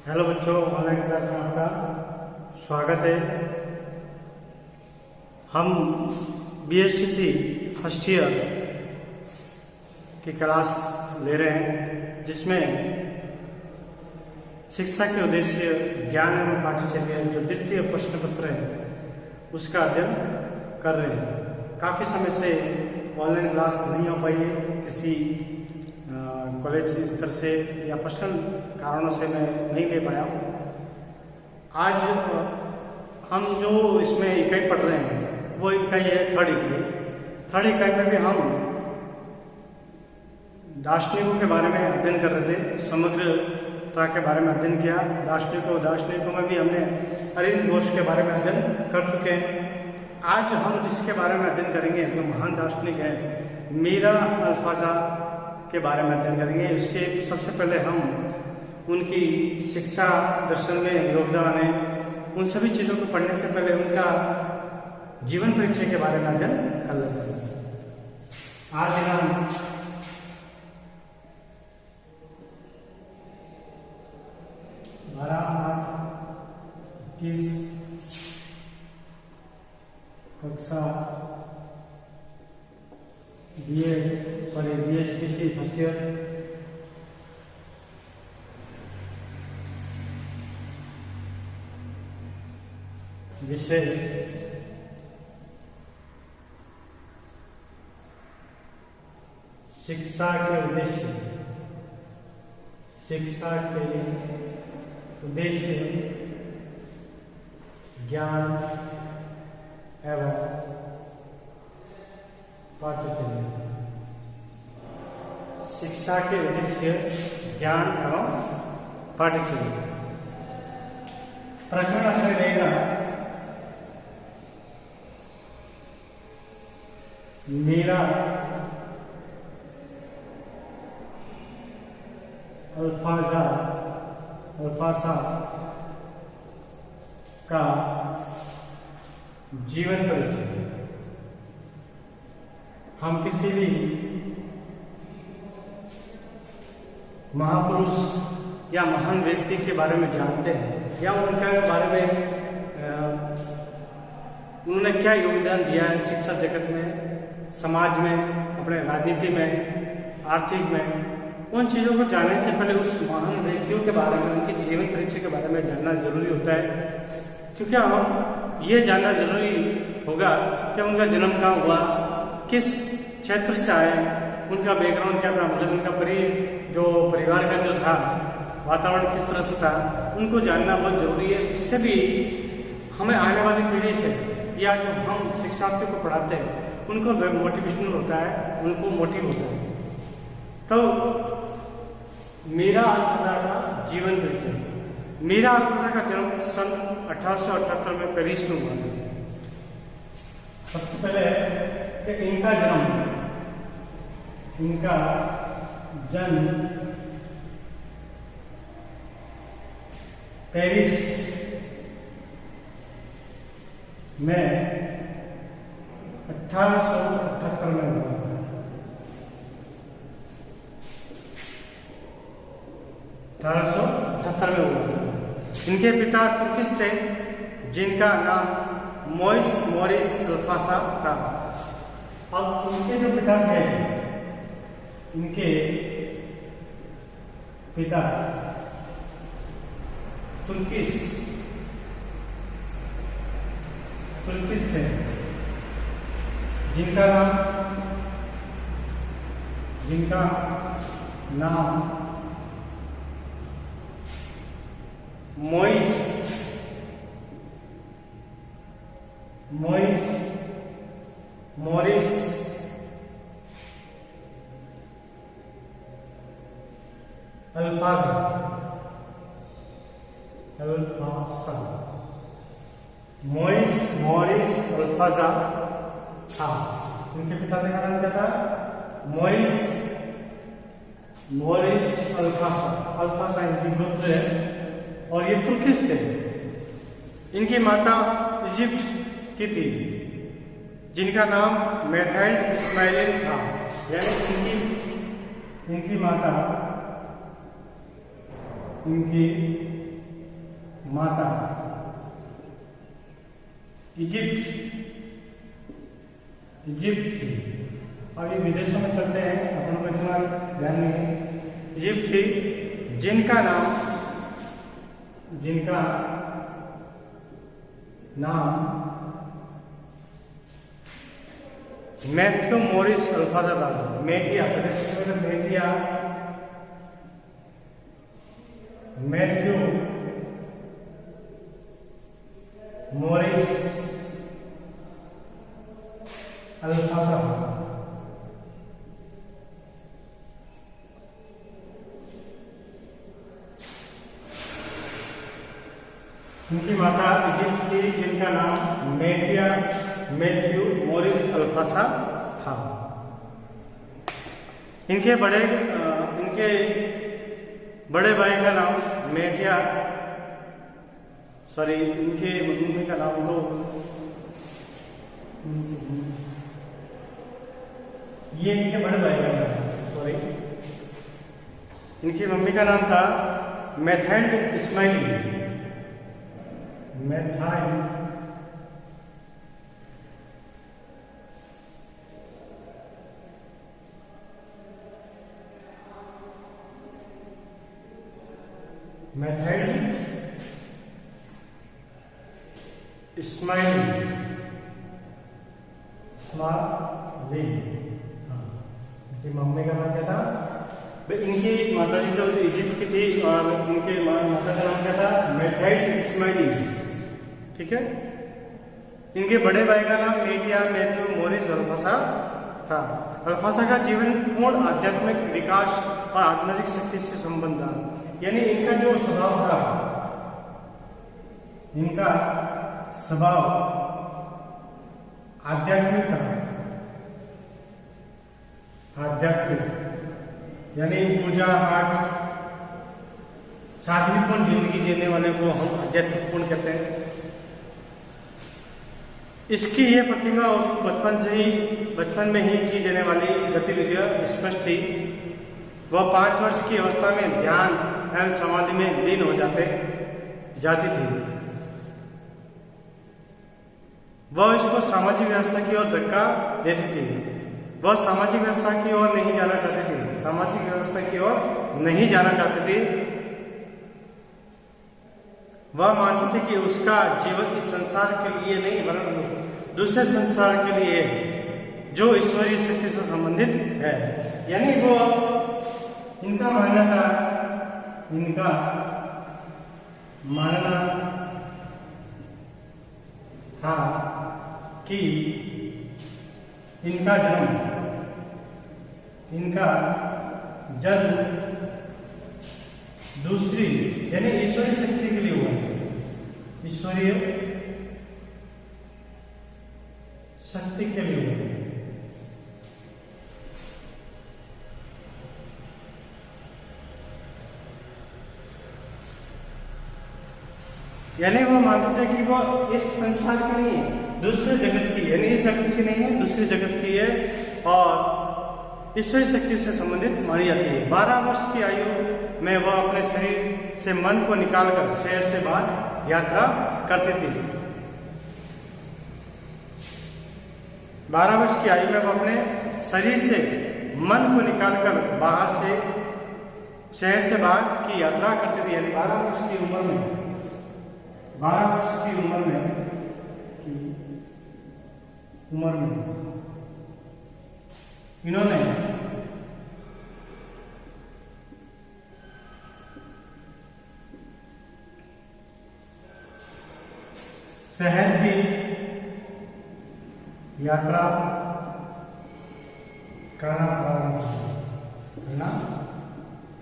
Hello बच्चों, online class में आपका स्वागत है। हम BSTC फर्स्ट ईयर की क्लास ले रहे हैं, जिसमें शिक्षा के उद्देश्य ज्ञान एवं पाठ्यचर्या जो द्वितीय प्रश्न पत्र है उसका अध्ययन कर रहे हैं। काफ़ी समय से ऑनलाइन क्लास नहीं हो पाई है, किसी कॉलेज स्तर से या पर्सनल कारणों से मैं नहीं ले पाया हूँ। आज हम जो इसमें इकाई पढ़ रहे हैं वो इकाई है थर्ड इकाई में भी हम दार्शनिकों के बारे में अध्ययन कर रहे थे। समग्रता के बारे में अध्ययन किया। दार्शनिकों में भी हमने अरविंद घोष के बारे में अध्ययन कर चुके हैं। आज हम जिसके बारे में अध्ययन करेंगे जो महान दार्शनिक है मीरा अल्फाजा के बारे में अध्ययन करेंगे। उसके सबसे पहले हम उनकी शिक्षा दर्शन में योगदान है, उन सभी चीज़ों को पढ़ने से पहले उनका जीवन परिचय के बारे में अध्ययन कर लेते हैं। आज हम 12/8/21 कक्षा BSTC फर्स्ट ईयर विषय शिक्षा के उद्देश्य ज्ञान एवं पाठ्यचर्या। शिक्षा के उद्देश्य ज्ञान एवं पाठ्यचर्या। प्रश्न आंसर रहेगा मीरा अल्फाजा का जीवन परिचय। हम किसी भी महापुरुष या महान व्यक्ति के बारे में जानते हैं या उनके बारे में उन्होंने क्या योगदान दिया है शिक्षा जगत में, समाज में, अपने राजनीति में, आर्थिक में, उन चीज़ों को जानने से पहले उस महान व्यक्तियों के बारे में, उनके जीवन परिचय के बारे में जानना जरूरी होता है। क्योंकि हम ये जानना जरूरी होगा कि उनका जन्म कहाँ हुआ, किस क्षेत्र से आए, उनका बैकग्राउंड क्या था, मतलब उनका परिवार का जो था वातावरण किस तरह से था, उनको जानना बहुत जरूरी है। इससे भी हमें आने वाली पीढ़ी से या जो हम शिक्षार्थियों को पढ़ाते हैं उनको मोटिवेशनल होता है, उनको मोटिव होता है। तो मीरा अल्फाजा का जीवन परिचय। मीरा अल्फाजा का जन्म सन 1878 में पेरिस में हुआ था। सबसे पहले कि इनका जन्म पेरिस में 1878 में हुआ। 1878 में हुआ। इनके पिता तुर्किश थे जिनका नाम मोरिस अल्फाजा था। अब उनके जो पिता थे, इनके पिता तुर्किश थे जिनका नाम मोइस मोरिस अल्फाजा मोरिस अल्फाजा था। उनके पिता का नाम क्या था? मोरिस अल्फाजा इनकी गोत्र है और ये तुर्किश थे। इनकी माता इजिप्ट की थी जिनका नाम मैथाइल इस्माइलिन था। यानी इनकी माता इनकी माता। इजिप्ट थी। अभी विदेशों में चलते हैं, अपन को इतना ध्यान नहीं है। इजिप्ट थी जिनका नाम मैथ्यू मॉरिस अल्फासा था। Matthew Maurice Alfassa. उनकी माता इजिप्ट थी जिनका नाम मैथ्यू मॉरिस अल्फासा था। इनके बड़े भाई का नाम इनके मम्मी का नाम तो ये इनके बड़े भाई का नाम, इनकी मम्मी का नाम था मैथाइल इस्माइली। मैथाइल इस्माइली इनकी मम्मी का नाम क्या था? इनकी माता जी तो इजिप्ट की थी और उनके माता का नाम क्या था? मैथाइल इस्माइली। ठीक है। इनके बड़े भाई का नाम मैथ्यू मॉरिस अल्फासा था। अल्फासा का जीवन पूर्ण आध्यात्मिक विकास और आत्मिक शक्ति से संबंध था। यानी इनका जो स्वभाव था, इनका स्वभाव आध्यात्मिक था। यानी पूजा पाठ, सात्विकपूर्ण जिंदगी जीने वाले को हम आध्यात्मिकपूर्ण कहते हैं। इसकी यह प्रतिमा उसको बचपन में ही की जाने वाली गतिविधियां स्पष्ट थी। वह 5 वर्ष की अवस्था में ध्यान एवं समाधि में लीन हो जाती थी। वह इसको सामाजिक व्यवस्था की ओर धक्का देती थी। वह सामाजिक व्यवस्था की ओर नहीं जाना चाहती थी। वह मानती थी कि उसका जीवन इस संसार के लिए नहीं वरन दूसरे संसार के लिए जो ईश्वरीय शक्ति से संबंधित है। यानी वो इनका मानना था कि इनका जन्म दूसरी यानी ईश्वरीय शक्ति के लिए हुआ। ईश्वरीय शक्ति के लिए हुआ। यानी वो मानते थे कि वो इस संसार की नहीं है, दूसरे जगत की, यानी इस जगत की नहीं है, दूसरे जगत की है और ईश्वरीय शक्ति से संबंधित मानी जाती है। 12 वर्ष की आयु में वह अपने शरीर से मन को निकालकर शहर से बाहर यात्रा करती थी। 12 वर्ष की आयु में वह अपने शरीर से मन को निकालकर शहर से बाहर की यात्रा करती थी। यानी 12 वर्ष की उम्र में इन्होंने शहर की यात्रा करना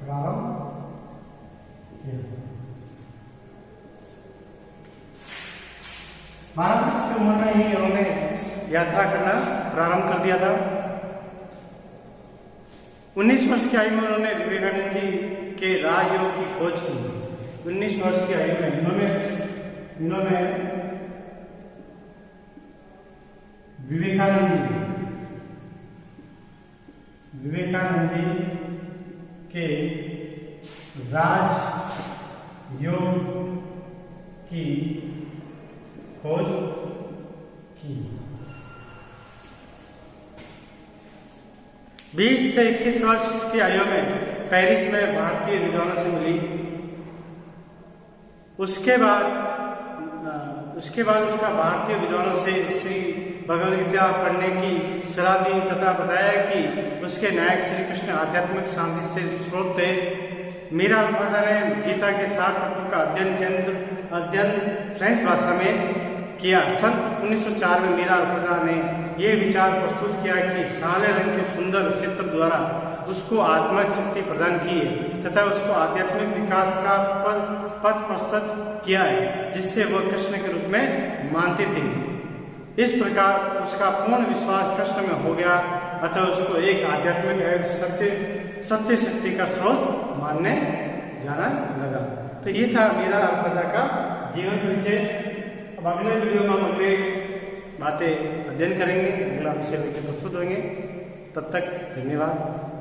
प्रारंभ किया। 12 वर्ष की उम्र में ही इन्होंने यात्रा करना प्रारंभ कर दिया था। 19 वर्ष की आयु में उन्होंने विवेकानंद जी के राजयोग की खोज की। 19 वर्ष की आयु में इन्होंने विवेकानंद जी के राजयोग की खोज की। 20 से 21 वर्ष की आयु में पेरिस में भारतीय विद्वानों से मिली। उसके बाद उसका भारतीय विद्वानों से श्री भगवद गीता पढ़ने की सलाह दी तथा बताया कि उसके नायक श्री कृष्ण आध्यात्मिक शांति से स्रोत थे। मीरा अल्फाजा ने गीता के 7 तत्वों का अध्ययन फ्रेंच भाषा में किया। सन 1904 में मीरा अल्फाजा ने यह विचार प्रस्तुत किया कि साले रंग के सुंदर चित्र द्वारा उसको आत्मिक शक्ति प्रदान की है तथा उसको आध्यात्मिक विकास का पथ प्रस्तुत किया है जिससे वह कृष्ण के रूप में मानती थी। इस प्रकार उसका पूर्ण विश्वास कृष्ण में हो गया अतः उसको एक आध्यात्मिक एवं सत्य शक्ति का स्रोत मानने जाना लगा। तो ये था मीरा अल्फाजा का जीवन परिचय। अब अगले वीडियो में हम अगले बातें अध्ययन करेंगे, अगला विषय लेकर प्रस्तुत होंगे। तब तक धन्यवाद।